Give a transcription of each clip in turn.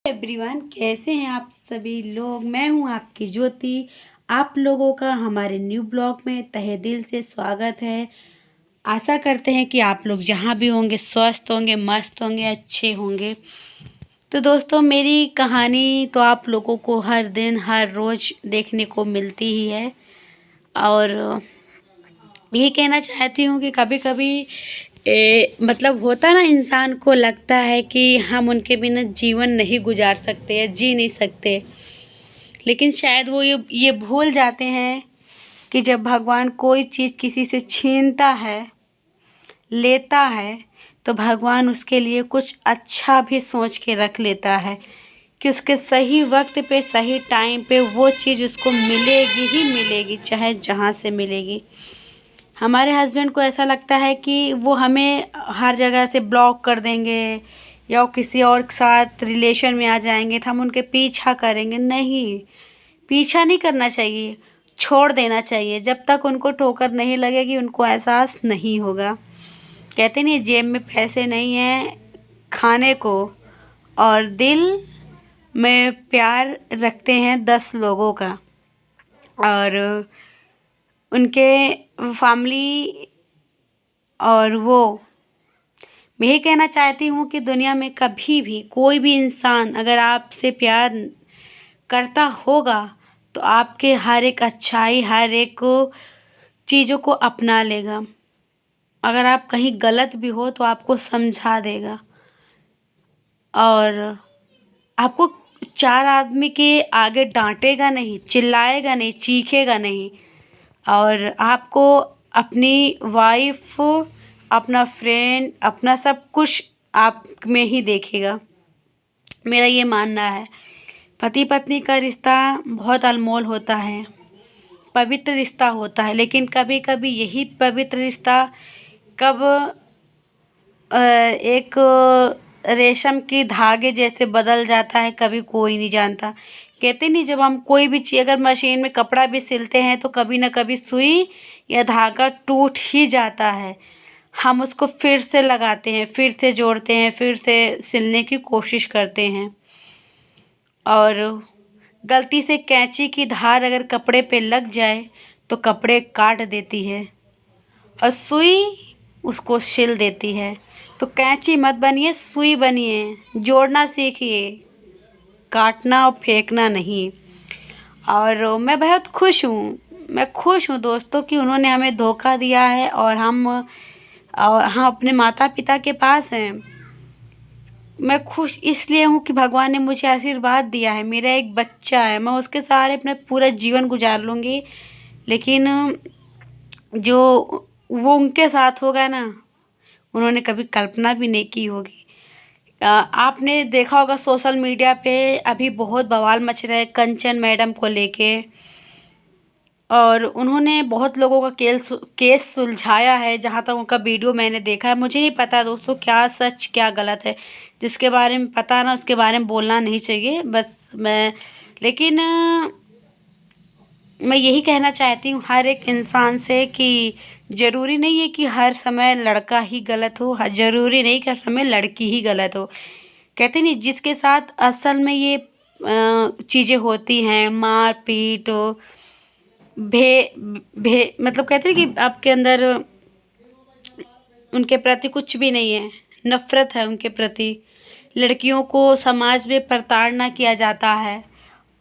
Everyone, कैसे हैं आप सभी लोग। मैं हूं आपकी ज्योति। आप लोगों का हमारे न्यू ब्लॉग में तहे दिल से स्वागत है। आशा करते हैं कि आप लोग जहां भी होंगे स्वस्थ होंगे, मस्त होंगे, अच्छे होंगे। तो दोस्तों, मेरी कहानी तो आप लोगों को हर दिन हर रोज़ देखने को मिलती ही है। और यही कहना चाहती हूँ कि कभी कभी मतलब होता ना, इंसान को लगता है कि हम उनके बिना जीवन नहीं गुजार सकते या जी नहीं सकते। लेकिन शायद वो ये भूल जाते हैं कि जब भगवान कोई चीज़ किसी से छीनता है, लेता है, तो भगवान उसके लिए कुछ अच्छा भी सोच के रख लेता है कि उसके सही वक्त पे, सही टाइम पे वो चीज़ उसको मिलेगी ही मिलेगी, चाहे जहाँ से मिलेगी। हमारे हस्बैंड को ऐसा लगता है कि वो हमें हर जगह से ब्लॉक कर देंगे या वो किसी और के साथ रिलेशन में आ जाएंगे तो हम उनके पीछा करेंगे। नहीं, पीछा नहीं करना चाहिए, छोड़ देना चाहिए। जब तक उनको ठोकर नहीं लगेगी उनको एहसास नहीं होगा। कहते नहीं, जेब में पैसे नहीं हैं खाने को और दिल में प्यार रखते हैं 10 लोगों का। और उनके फैमिली और वो, मैं ये कहना चाहती हूँ कि दुनिया में कभी भी कोई भी इंसान अगर आपसे प्यार करता होगा तो आपके हर एक अच्छाई, हर एक चीज़ों को अपना लेगा। अगर आप कहीं गलत भी हो तो आपको समझा देगा और आपको 4 आदमी के आगे डांटेगा नहीं, चिल्लाएगा नहीं, चीखेगा नहीं। और आपको अपनी वाइफ, अपना फ्रेंड, अपना सब कुछ आप में ही देखेगा। मेरा ये मानना है। पति पत्नी का रिश्ता बहुत अनमोल होता है, पवित्र रिश्ता होता है। लेकिन कभी कभी यही पवित्र रिश्ता कब एक रेशम की धागे जैसे बदल जाता है, कभी कोई नहीं जानता। कहते नहीं, जब हम कोई भी चीज़, अगर मशीन में कपड़ा भी सिलते हैं तो कभी ना कभी सुई या धागा टूट ही जाता है। हम उसको फिर से लगाते हैं, फिर से जोड़ते हैं, फिर से सिलने की कोशिश करते हैं। और गलती से कैंची की धार अगर कपड़े पे लग जाए तो कपड़े काट देती है और सुई उसको सिल देती है। तो कैंची मत बनिए, सुई बनिए, जोड़ना सीखिए, काटना और फेंकना नहीं। और मैं बहुत खुश हूँ, मैं खुश हूँ दोस्तों कि उन्होंने हमें धोखा दिया है और हम अपने माता पिता के पास हैं। मैं खुश इसलिए हूँ कि भगवान ने मुझे आशीर्वाद दिया है, मेरा एक बच्चा है, मैं उसके सहारे अपना पूरा जीवन गुजार लूँगी। लेकिन जो वो उनके साथ होगा ना, उन्होंने कभी कल्पना भी नहीं की होगी। आपने देखा होगा सोशल मीडिया पे अभी बहुत बवाल मच रहा है कंचन मैडम को लेके। और उन्होंने बहुत लोगों का केस सुलझाया है, जहाँ तक उनका वीडियो मैंने देखा है। मुझे नहीं पता दोस्तों क्या सच क्या गलत है, जिसके बारे में पता ना उसके बारे में बोलना नहीं चाहिए बस मैं। लेकिन मैं यही कहना चाहती हूँ हर एक इंसान से कि ज़रूरी नहीं है कि हर समय लड़का ही गलत हो, ज़रूरी नहीं कि हर समय लड़की ही गलत हो। कहते नहीं, जिसके साथ असल में ये चीज़ें होती हैं, मार पीट, भे भे मतलब कहते हैं कि आपके अंदर उनके प्रति कुछ भी नहीं है, नफ़रत है उनके प्रति। लड़कियों को समाज में प्रताड़ना किया जाता है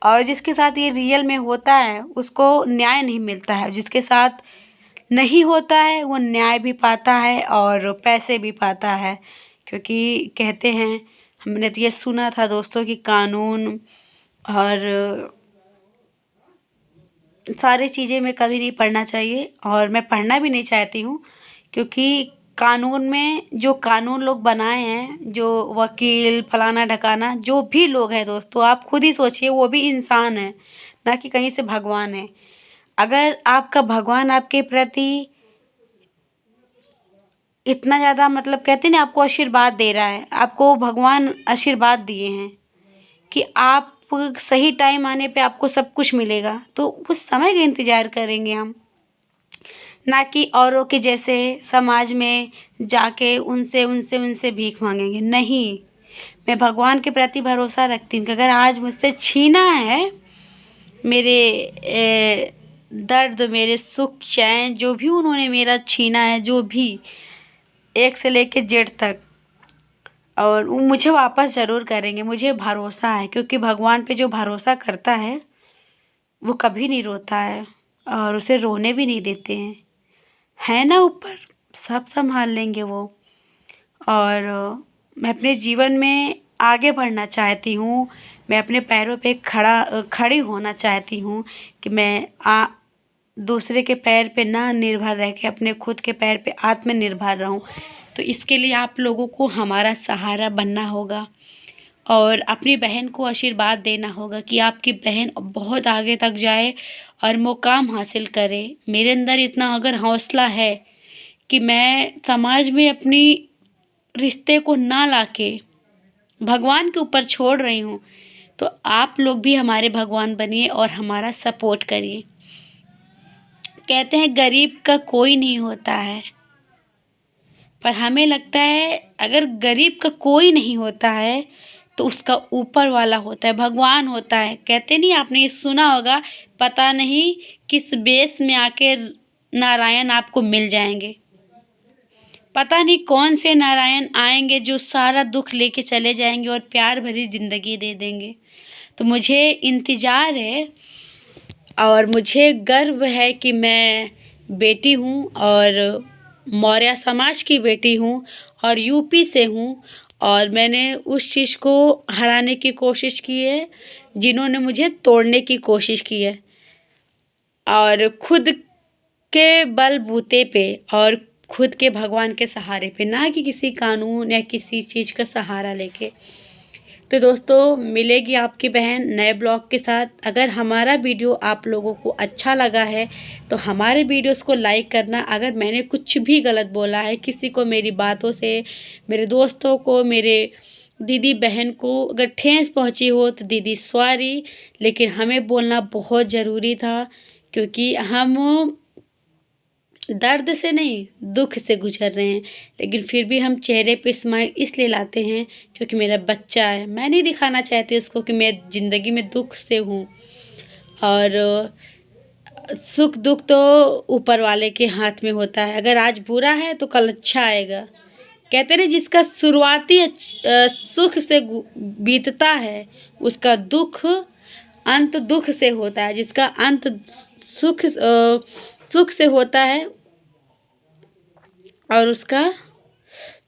और जिसके साथ ये रियल में होता है उसको न्याय नहीं मिलता है। जिसके साथ नहीं होता है वो न्याय भी पाता है और पैसे भी पाता है। क्योंकि कहते हैं, हमने तो ये सुना था दोस्तों कि कानून और सारी चीज़ें में कभी नहीं पढ़ना चाहिए और मैं पढ़ना भी नहीं चाहती हूँ। क्योंकि कानून में जो कानून लोग बनाए हैं, जो वकील फलाना ढकाना जो भी लोग हैं दोस्तों, आप खुद ही सोचिए, वो भी इंसान है, ना कि कहीं से भगवान है। अगर आपका भगवान आपके प्रति इतना ज़्यादा, मतलब कहते हैं ना, आपको आशीर्वाद दे रहा है, आपको भगवान आशीर्वाद दिए हैं कि आप सही टाइम आने पे आपको सब कुछ मिलेगा, तो उस समय का इंतज़ार करेंगे हम, ना कि औरों के जैसे समाज में जाके उनसे उनसे उनसे भीख मांगेंगे। नहीं, मैं भगवान के प्रति भरोसा रखती हूँ कि अगर आज मुझसे छीना है मेरे दर्द, मेरे सुख चैन, जो भी उन्होंने मेरा छीना है, जो भी एक से लेके जेड तक, और वो मुझे वापस ज़रूर करेंगे। मुझे भरोसा है, क्योंकि भगवान पे जो भरोसा करता है वो कभी नहीं रोता है और उसे रोने भी नहीं देते हैं। है ना ऊपर, सब संभाल लेंगे वो। और मैं अपने जीवन में आगे बढ़ना चाहती हूँ। मैं अपने पैरों पे खड़ी होना चाहती हूँ कि मैं दूसरे के पैर पे ना निर्भर रह के अपने खुद के पैर पे आत्मनिर्भर रहूँ। तो इसके लिए आप लोगों को हमारा सहारा बनना होगा और अपनी बहन को आशीर्वाद देना होगा कि आपकी बहन बहुत आगे तक जाए और मुकाम हासिल करे। मेरे अंदर इतना अगर हौसला है कि मैं समाज में अपनी रिश्ते को ना लाके भगवान के ऊपर छोड़ रही हूँ, तो आप लोग भी हमारे भगवान बनिए और हमारा सपोर्ट करिए। कहते हैं गरीब का कोई नहीं होता है, पर हमें लगता है अगर गरीब का कोई नहीं होता है तो उसका ऊपर वाला होता है, भगवान होता है। कहते नहीं, आपने ये सुना होगा, पता नहीं किस बेस में आके नारायण आपको मिल जाएंगे। पता नहीं कौन से नारायण आएंगे जो सारा दुख लेके चले जाएंगे और प्यार भरी ज़िंदगी दे देंगे। तो मुझे इंतज़ार है और मुझे गर्व है कि मैं बेटी हूँ और मौर्य समाज की बेटी हूँ और यूपी से हूँ, और मैंने उस चीज़ को हराने की कोशिश की है जिन्होंने मुझे तोड़ने की कोशिश की है। और खुद के बलबूते पे और खुद के भगवान के सहारे पे, ना कि किसी कानून या किसी चीज़ का सहारा लेके। तो दोस्तों, मिलेगी आपकी बहन नए ब्लॉग के साथ। अगर हमारा वीडियो आप लोगों को अच्छा लगा है तो हमारे वीडियोस को लाइक करना। अगर मैंने कुछ भी गलत बोला है किसी को, मेरी बातों से, मेरे दोस्तों को, मेरे दीदी बहन को अगर ठेस पहुंची हो तो दीदी सॉरी, लेकिन हमें बोलना बहुत ज़रूरी था, क्योंकि हम दर्द से नहीं दुख से गुजर रहे हैं। लेकिन फिर भी हम चेहरे पे स्माइल इसलिए लाते हैं क्योंकि मेरा बच्चा है। मैं नहीं दिखाना चाहती उसको कि मैं ज़िंदगी में दुख से हूँ, और सुख दुख तो ऊपर वाले के हाथ में होता है। अगर आज बुरा है तो कल अच्छा आएगा। कहते हैं जिसका शुरुआती सुख से बीतता है उसका दुख अंत दुख से होता है, जिसका अंत सुख से होता है और उसका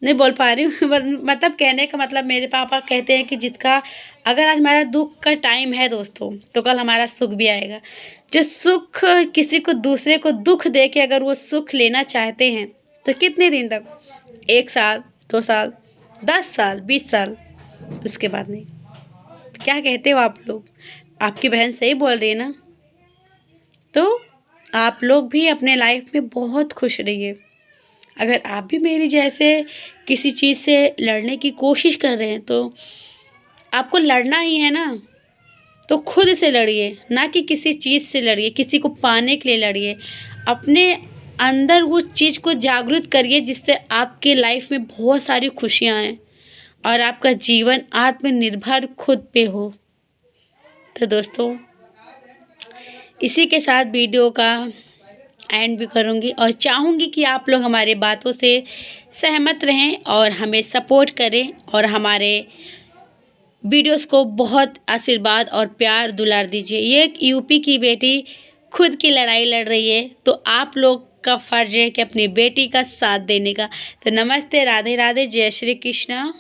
नहीं बोल पा रही हूँ मतलब कहने का मतलब, मेरे पापा कहते हैं कि जिसका अगर आज हमारा दुख का टाइम है दोस्तों, तो कल हमारा सुख भी आएगा। जो सुख किसी को, दूसरे को दुख दे के अगर वो सुख लेना चाहते हैं तो कितने दिन तक, 1 साल, 2 साल, 10 साल, 20 साल, उसके बाद नहीं। क्या कहते हो आप लोग? आपकी बहन सही बोल रही है ना? तो आप लोग भी अपने लाइफ में बहुत खुश रहिए। अगर आप भी मेरी जैसे किसी चीज़ से लड़ने की कोशिश कर रहे हैं तो आपको लड़ना ही है ना, तो खुद से लड़िए, ना कि किसी चीज़ से लड़िए, किसी को पाने के लिए लड़िए। अपने अंदर उस चीज़ को जागृत करिए जिससे आपके लाइफ में बहुत सारी खुशियाँ आएँ और आपका जीवन आत्मनिर्भर खुद पे हो। तो दोस्तों, इसी के साथ वीडियो का एंड भी करूँगी और चाहूँगी कि आप लोग हमारे बातों से सहमत रहें और हमें सपोर्ट करें और हमारे वीडियोस को बहुत आशीर्वाद और प्यार दुलार दीजिए। ये एक यूपी की बेटी खुद की लड़ाई लड़ रही है, तो आप लोग का फ़र्ज़ है कि अपनी बेटी का साथ देने का। तो नमस्ते, राधे राधे, जय श्री कृष्णा।